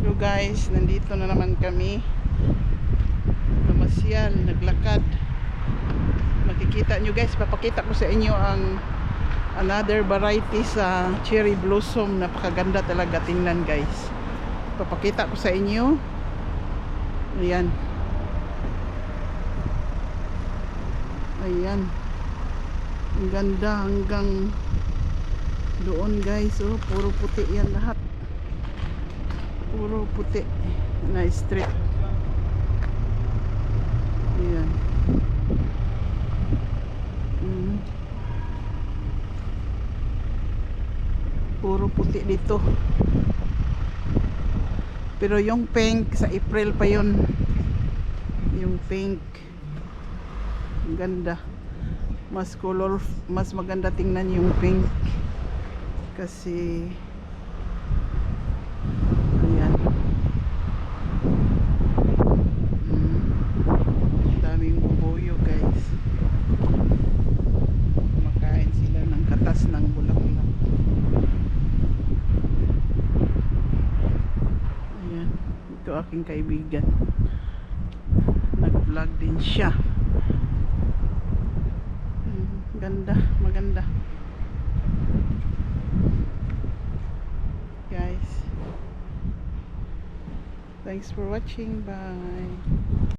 So guys, nandito na naman kami. Namasyal, naglakad. Makikita nyo guys, papakita ko sa inyo ang another variety sa cherry blossom. Napakaganda talaga tingnan guys. Papakita ko sa inyo. Ayan. Ayan. Ang ganda hanggang doon guys. Oh, puro puti yan lahat. Puro puti na strip. Ayan. Puro puti dito. Pero yung pink sa April pa yun. Yung pink ang ganda. Mas color, mas maganda tingnan yung pink kasi ayan. Daming bubuyo guys. Kumakain sila ng katas ng bulaklak. Ayan, ito aking kaibigan, nag-vlog din siya. Ganda, maganda guys. Thanks for watching. Bye.